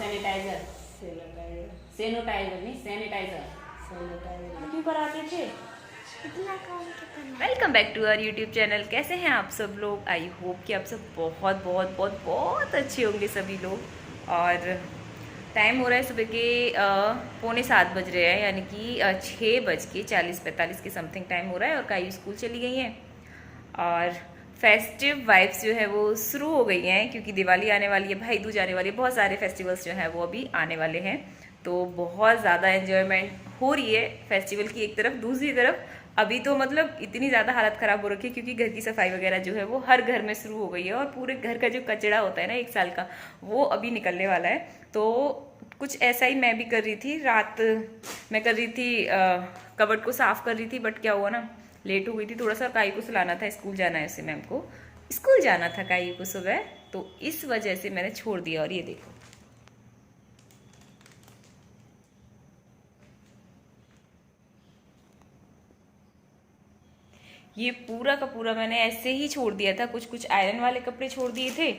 Sanitiser, sanitiser नहीं sanitiser क्यों कराते थे। इतना काम तो करना। Welcome back to our YouTube channel. कैसे हैं आप सब लोग? आई होप कि आप सब बहुत बहुत बहुत बहुत अच्छे होंगे सभी लोग। और टाइम हो रहा है सुबह के 6:45 बज रहे हैं, यानी कि 6:40-45 के समथिंग टाइम हो रहा है। और काई स्कूल चली गई हैं और फेस्टिव वाइब्स जो है वो शुरू हो गई हैं, क्योंकि दिवाली आने वाली है, भाई दूज आने वाली है, बहुत सारे फेस्टिवल्स जो हैं वो अभी आने वाले हैं। तो बहुत ज़्यादा एंजॉयमेंट हो रही है फेस्टिवल की एक तरफ। दूसरी तरफ अभी तो मतलब इतनी ज़्यादा हालत ख़राब हो रखी है, क्योंकि घर की सफाई वगैरह जो है वो हर घर में शुरू हो गई है। और पूरे घर का जो कचरा होता है ना 1 साल का, वो अभी निकलने वाला है। तो कुछ ऐसा ही मैं भी कर रही थी। रात मैं कर रही थी कबर्ड को साफ़ कर रही थी, बट क्या हुआ ना, लेट हो गई थी थोड़ा सा। काई को सुलाना था, स्कूल जाना है उसे, मैम को स्कूल जाना था काई को सुबह, तो इस वजह से मैंने छोड़ दिया। और ये देखो, ये पूरा का पूरा मैंने ऐसे ही छोड़ दिया था। कुछ कुछ आयरन वाले कपड़े छोड़ दिए थे,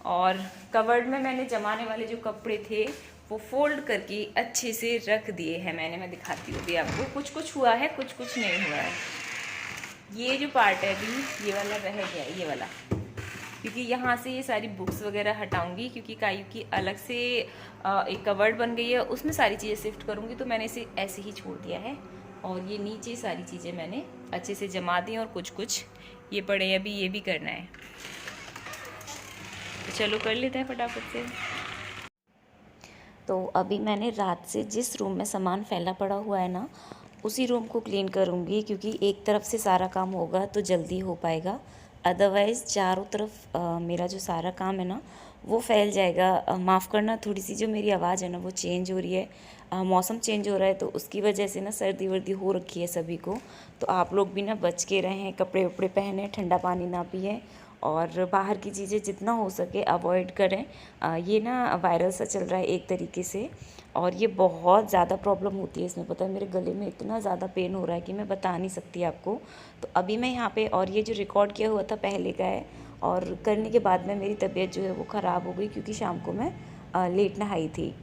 और कवर्ड में मैंने जमाने वाले जो कपड़े थे वो फोल्ड करके अच्छे से रख दिए हैं मैंने। मैं दिखाती हूँ भी आपको, कुछ कुछ हुआ है, कुछ कुछ नहीं हुआ है। ये जो पार्ट है अभी ये वाला रह गया है, ये वाला, क्योंकि यहाँ से ये सारी बुक्स वगैरह हटाऊंगी, क्योंकि कायू की अलग से एक कवर्ड बन गई है, उसमें सारी चीज़ें शिफ्ट करूँगी। तो मैंने इसे ऐसे ही छोड़ दिया है। और ये नीचे सारी चीज़ें मैंने अच्छे से जमा दी, और कुछ कुछ ये पड़े हैं, अभी ये भी करना है। तो चलो कर लेते हैं फटाफट से। तो अभी मैंने रात से जिस रूम में सामान फैला पड़ा हुआ है ना, उसी रूम को क्लीन करूँगी, क्योंकि एक तरफ से सारा काम होगा तो जल्दी हो पाएगा। अदरवाइज़ चारों तरफ मेरा जो सारा काम है ना वो फैल जाएगा। माफ़ करना, थोड़ी सी जो मेरी आवाज़ है ना वो चेंज हो रही है। मौसम चेंज हो रहा है, तो उसकी वजह से ना सर्दी वर्दी हो रखी है सभी को। तो आप लोग भी ना बच के रहें, कपड़े वपड़े पहने, ठंडा पानी ना पिएं, और बाहर की चीज़ें जितना हो सके अवॉइड करें। ये ना वायरल सा चल रहा है एक तरीके से, और ये बहुत ज़्यादा प्रॉब्लम होती है इसमें। पता है, मेरे गले में इतना ज़्यादा पेन हो रहा है कि मैं बता नहीं सकती आपको। तो अभी मैं यहाँ पे, और ये जो रिकॉर्ड किया हुआ था पहले का है, और करने के बाद में मेरी तबीयत जो है वो ख़राब हो गई, क्योंकि शाम को मैं लेट नहाई थी।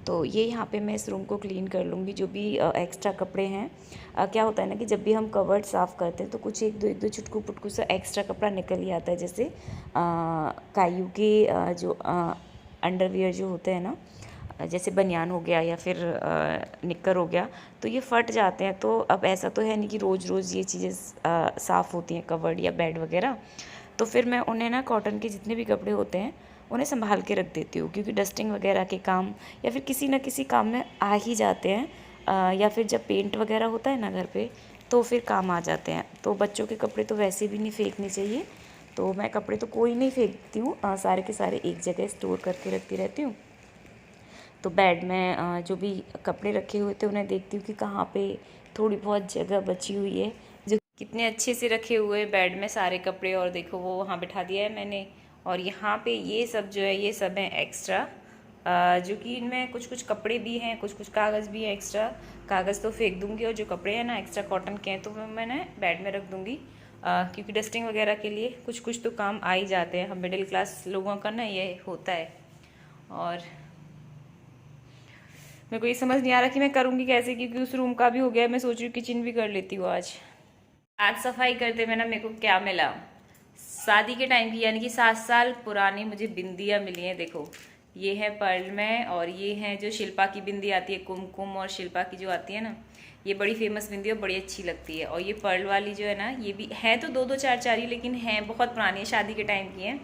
तो ये यहाँ पे मैं इस रूम को क्लीन कर लूँगी। जो भी एक्स्ट्रा कपड़े हैं, क्या होता है ना कि जब भी हम कवर्ड साफ़ करते हैं तो कुछ एक दो चुटकू पुटकू सा एक्स्ट्रा कपड़ा निकल ही आता है। जैसे कायू के जो अंडरवियर जो होते हैं ना, जैसे बनियान हो गया या फिर निक्कर हो गया, तो ये फट जाते हैं। तो अब ऐसा तो है नहीं कि रोज़ रोज़ ये चीज़ें साफ़ होती हैं, कवर्ड या बेड वगैरह। तो फिर मैं उन्हें ना कॉटन के जितने भी कपड़े होते हैं उन्हें संभाल के रख देती हूँ, क्योंकि डस्टिंग वगैरह के काम या फिर किसी न किसी काम में आ ही जाते हैं। या फिर जब पेंट वगैरह होता है ना घर पे, तो फिर काम आ जाते हैं। तो बच्चों के कपड़े तो वैसे भी नहीं फेंकने चाहिए, तो मैं कपड़े तो कोई नहीं फेंकती हूँ, सारे के सारे एक जगह स्टोर करके रखती रहती हूँ। तो बेड में जो भी कपड़े रखे हुए थे उन्हें देखती हूँ कि कहाँ पे थोड़ी बहुत जगह बची हुई है। जो कितने अच्छे से रखे हुए हैं बेड में सारे कपड़े, और देखो वो वहाँ बिठा दिया है मैंने। और यहाँ पे ये सब जो है ये सब है एक्स्ट्रा, जो कि इनमें कुछ कुछ कपड़े भी हैं, कुछ कुछ कागज़ भी हैं एक्स्ट्रा। कागज़ तो फेंक दूँगी, और जो कपड़े हैं ना एक्स्ट्रा कॉटन के हैं तो मैंने बेड में रख दूँगी, क्योंकि डस्टिंग वगैरह के लिए कुछ कुछ तो काम आ ही जाते हैं। हम मिडिल क्लास लोगों का ना ये होता है। और मेरे को ये समझ नहीं आ रहा कि मैं करूँगी कैसे, क्योंकि उस रूम का भी हो गया। मैं सोच रही हूँ किचन भी कर लेती हूँ आज सफाई करते में ना मेरे को क्या मिला, शादी के टाइम की, यानी कि 7 साल पुरानी मुझे बिंदियाँ मिली हैं। देखो, ये है पर्ल में, और ये है जो शिल्पा की बिंदी आती है, कुमकुम और शिल्पा की जो आती है ना, ये बड़ी फेमस बिंदी है और बड़ी अच्छी लगती है। और ये पर्ल वाली जो है ना, ये भी है तो 2-2 4-4 ही, लेकिन हैं बहुत पुरानी है, शादी के टाइम की हैं।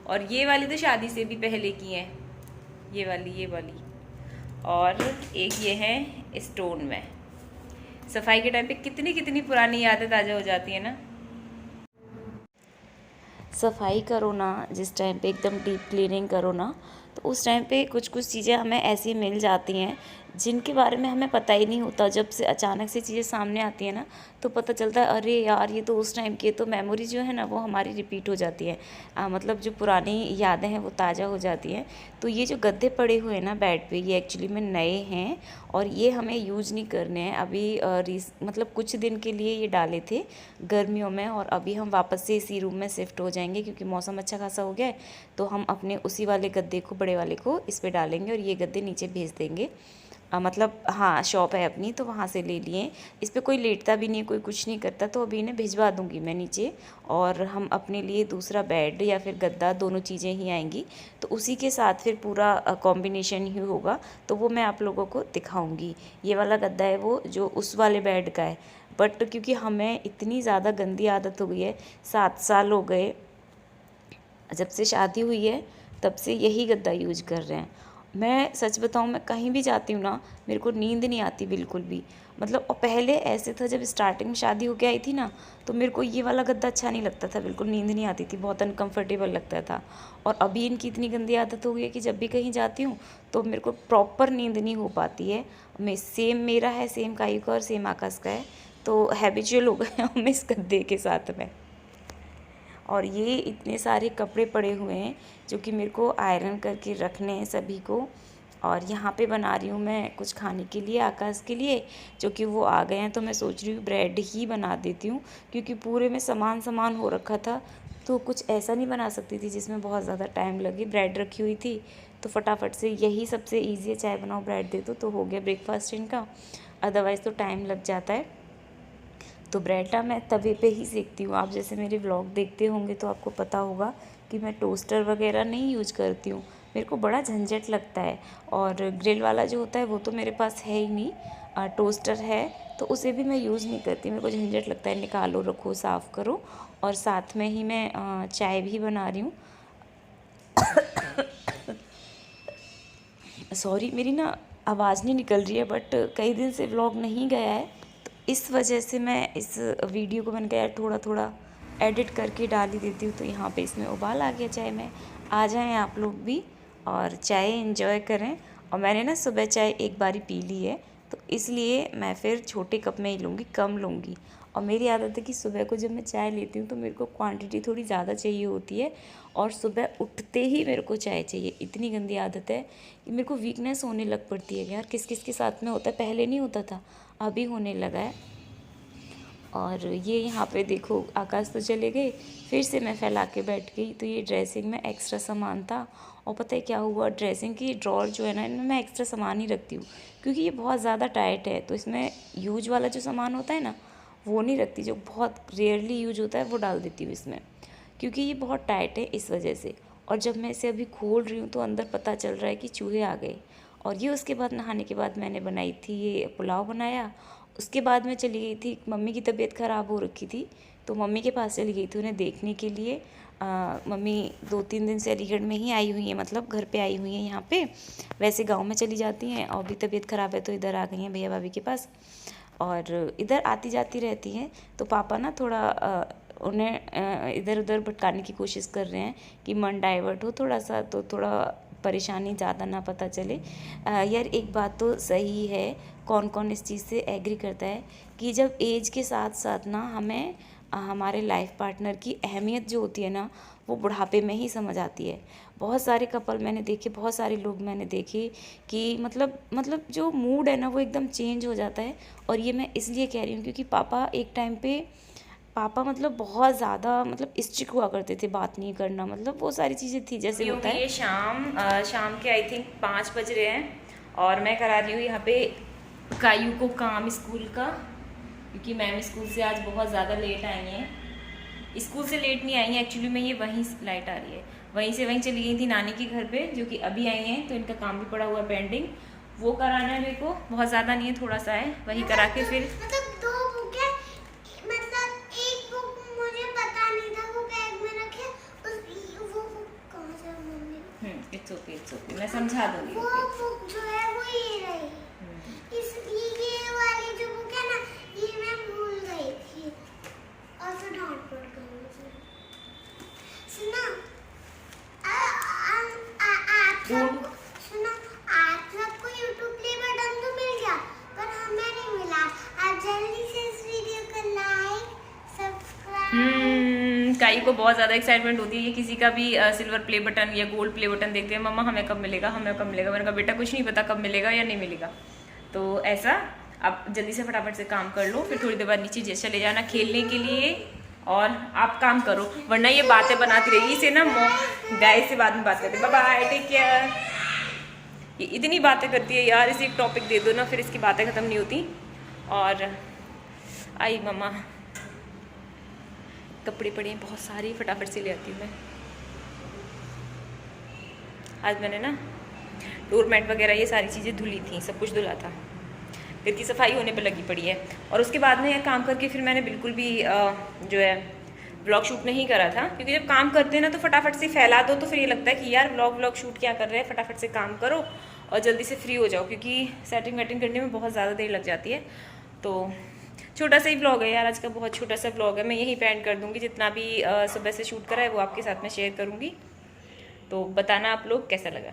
और ये वाली तो शादी से भी पहले की हैं, ये वाली। और एक ये है स्टोन में। सफाई के टाइम पे कितनी कितनी पुरानी यादें ताज़ा हो जाती है ना। सफाई करो ना जिस टाइम पे, एकदम डीप क्लीनिंग करो ना, तो उस टाइम पे कुछ कुछ चीज़ें हमें ऐसी मिल जाती हैं जिनके बारे में हमें पता ही नहीं होता। जब से अचानक से चीज़ें सामने आती हैं ना, तो पता चलता है अरे यार ये तो उस टाइम की है। तो मेमोरी जो है ना वो हमारी रिपीट हो जाती है, मतलब जो पुरानी यादें हैं वो ताज़ा हो जाती हैं। तो ये जो गद्दे पड़े हुए हैं ना बेड पे, ये एक्चुअली में नए हैं, और ये हमें यूज़ नहीं करने हैं अभी। मतलब कुछ दिन के लिए ये डाले थे गर्मियों में, और अभी हम वापस से इसी रूम में शिफ्ट हो जाएंगे, क्योंकि मौसम अच्छा खासा हो गया है। तो हम अपने उसी वाले गद्दे को बड़े वाले को इस पे डालेंगे और ये गद्दे नीचे भेज देंगे। मतलब हाँ, शॉप है अपनी तो वहाँ से ले लिए। इस पे कोई लेटता भी नहीं, कोई कुछ नहीं करता, तो अभी इन्हें भिजवा दूँगी मैं नीचे, और हम अपने लिए दूसरा बेड या फिर गद्दा, दोनों चीज़ें ही आएंगी, तो उसी के साथ फिर पूरा कॉम्बिनेशन ही होगा, तो वो मैं आप लोगों को दिखाऊंगी। ये वाला गद्दा है वो जो उस वाले बेड का है, बट क्योंकि हमें इतनी ज़्यादा गंदी आदत हो गई है, 7 साल हो गए जब से शादी हुई है तब से यही गद्दा यूज कर रहे हैं। मैं सच बताऊं, मैं कहीं भी जाती हूँ ना, मेरे को नींद नहीं आती बिल्कुल भी। मतलब और पहले ऐसे था, जब स्टार्टिंग में शादी हो के आई थी ना, तो मेरे को ये वाला गद्दा अच्छा नहीं लगता था, बिल्कुल नींद नहीं आती थी, बहुत अनकंफर्टेबल लगता था। और अभी इनकी इतनी गंदी आदत हो गई है कि जब भी कहीं जाती हूँ तो मेरे को प्रॉपर नींद नहीं हो पाती है। सेम मेरा है, सेम कायू का और सेम आकाश का है, तो हैबिचुअल हो गए हम इस गद्दे के साथ में। और ये इतने सारे कपड़े पड़े हुए हैं जो कि मेरे को आयरन करके रखने हैं सभी को। और यहाँ पे बना रही हूँ मैं कुछ खाने के लिए आकाश के लिए, जो कि वो आ गए हैं, तो मैं सोच रही हूँ ब्रेड ही बना देती हूँ, क्योंकि पूरे में सामान हो रखा था, तो कुछ ऐसा नहीं बना सकती थी जिसमें बहुत ज़्यादा टाइम लगे। ब्रेड रखी हुई थी तो फटाफट से यही सबसे ईजी है, चाय बनाओ ब्रेड दे दो तो हो गया ब्रेकफास्ट इनका, अदरवाइज़ तो टाइम लग जाता है। तो ब्रेड ना मैं तवे पे ही सेकती हूँ। आप जैसे मेरे व्लॉग देखते होंगे तो आपको पता होगा कि मैं टोस्टर वगैरह नहीं यूज करती हूँ, मेरे को बड़ा झंझट लगता है। और ग्रिल वाला जो होता है वो तो मेरे पास है ही नहीं, टोस्टर है तो उसे भी मैं यूज़ नहीं करती, मेरे को झंझट लगता है, निकालो रखो साफ़ करो। और साथ में ही मैं चाय भी बना रही हूँ। सॉरी, मेरी ना आवाज़ नहीं निकल रही है, बट कई दिन से व्लॉग नहीं गया है, इस वजह से मैं इस वीडियो को मैंने कहा थोड़ा थोड़ा एडिट करके डाल ही देती हूँ। तो यहाँ पे इसमें उबाल आ गया चाय में, आ जाएं आप लोग भी और चाय एंजॉय करें। और मैंने ना सुबह चाय एक बारी पी ली है, तो इसलिए मैं फिर छोटे कप में ही लूँगी, कम लूँगी। और मेरी आदत है कि सुबह को जब मैं चाय लेती हूँ तो मेरे को क्वांटिटी थोड़ी ज़्यादा चाहिए होती है, और सुबह उठते ही मेरे को चाय चाहिए। इतनी गंदी आदत है कि मेरे को वीकनेस होने लग पड़ती है यार। किस किस के साथ में होता है, पहले नहीं होता था, अभी होने लगा है। और ये यहाँ पे देखो आकाश तो चले गए, फिर से मैं फैला के बैठ गई। तो ये ड्रेसिंग में एक्स्ट्रा सामान था, और पता है क्या हुआ, ड्रेसिंग की ड्रॉर जो है ना, इनमें मैं एक्स्ट्रा सामान ही रखती हूँ, क्योंकि ये बहुत ज़्यादा टाइट है, तो इसमें यूज वाला जो सामान होता है ना वो नहीं रखती, जो बहुत रेयरली यूज होता है वो डाल देती हूँ इसमें, क्योंकि ये बहुत टाइट है इस वजह से। और जब मैं इसे अभी खोल रही हूँ तो अंदर पता चल रहा है कि चूहे आ गए। और ये उसके बाद नहाने के बाद मैंने बनाई थी, ये पुलाव बनाया। उसके बाद मैं चली गई थी, मम्मी की तबीयत ख़राब हो रखी थी, तो मम्मी के पास चली गई थी उन्हें देखने के लिए। मम्मी 2-3 दिन से अलीगढ़ में ही आई हुई हैं, मतलब घर पे आई हुई हैं यहाँ पे, वैसे गांव में चली जाती हैं, और भी तबीयत ख़राब है तो इधर आ गई हैं भैया भाभी के पास, और इधर आती जाती रहती हैं। तो पापा ना थोड़ा उन्हें इधर उधर भटकाने की कोशिश कर रहे हैं कि मन डाइवर्ट हो थोड़ा सा, तो थोड़ा परेशानी ज़्यादा ना पता चले। यार एक बात तो सही है, कौन कौन इस चीज़ से एग्री करता है कि जब एज के साथ साथ ना हमें हमारे लाइफ पार्टनर की अहमियत जो होती है ना, वो बुढ़ापे में ही समझ आती है। बहुत सारे कपल मैंने देखे, बहुत सारे लोग मैंने देखे कि मतलब जो मूड है ना वो एकदम चेंज हो जाता है। और ये मैं इसलिए कह रही हूँ क्योंकि पापा एक टाइम पे मतलब बहुत ज़्यादा मतलब स्ट्रिक्ट हुआ करते थे, बात नहीं करना, मतलब वो सारी चीज़ें थी जैसे होता है। ये शाम के आई थिंक 5 बज रहे हैं, और मैं करा रही हूँ यहाँ पे कायू को काम स्कूल का, क्योंकि मैम स्कूल से आज बहुत ज़्यादा लेट आई हैं। स्कूल से लेट नहीं आई हैं एक्चुअली, में ये वहीं लाइट आ रही है, वहीं से वहीं चली गई थी नानी के घर पे, जो कि अभी आई हैं, तो इनका काम भी पड़ा हुआ है पेंडिंग, वो कराना है मेरे को, बहुत ज़्यादा नहीं है, थोड़ा सा है, वही करा के फिर मतलब 2 बुक है, मतलब एक बुक मुझे पता नहीं था वो बैग में रखे, वो बुक कहाँ से मम्मी? इट्स ओके, मैं समझा दूंगी। वो बुक जो है वो ये रही, ये वाली जो बुक है ना, ये मैं भूल गई थी, और फिर डांट पड़ गई मुझे। सुना सुना, आप सबको YouTube प्ले बटन तो मिल गया, पर हमें नहीं मिला। आप जल्दी से इस वीडियो को लाइक सब्सक्राइब। काई को बहुत ज़्यादा एक्साइटमेंट होती है, ये किसी का भी सिल्वर प्ले बटन या गोल्ड प्ले बटन देखते हैं, मम्मा हमें कब मिलेगा, हमें कब मिलेगा। मैंने कहा बेटा कुछ नहीं पता कब मिलेगा या नहीं मिलेगा, तो ऐसा आप जल्दी से फटाफट से काम कर लो, फिर थोड़ी देर बाद नीचे चले जाना खेलने के लिए। और आप काम करो, वरना ये बातें बनाती रहेगी। इसे ना गाइस से बाद में बात करते, बाय बाय, टेक केयर। ये इतनी बातें करती है यार, इसे एक टॉपिक दे दो ना, फिर इसकी बातें ख़त्म नहीं होती। और आई मम्मा, कपड़े पड़े हैं बहुत सारी, फटाफट से ले आती हूँ मैं। आज मैंने ना डोर मैट वगैरह ये सारी चीज़ें धुली थी, सब कुछ धुला था, घर की सफाई होने पर लगी पड़ी है। और उसके बाद में यह काम करके फिर मैंने बिल्कुल भी जो है व्लॉग शूट नहीं करा था, क्योंकि जब काम करते हैं ना तो फटाफट से फैला दो, तो फिर ये लगता है कि यार व्लॉग शूट क्या कर रहे हैं, फटाफट से काम करो और जल्दी से फ्री हो जाओ, क्योंकि सेटिंग वेटिंग करने में बहुत ज़्यादा देर लग जाती है। तो छोटा सा ही व्लॉग है यार आज का, बहुत छोटा सा व्लॉग है। मैं यहीं पे एंड कर दूँगी, जितना भी सुबह से शूट करा है वो आपके साथ में शेयर करूँगी। तो बताना आप लोग कैसा लगा।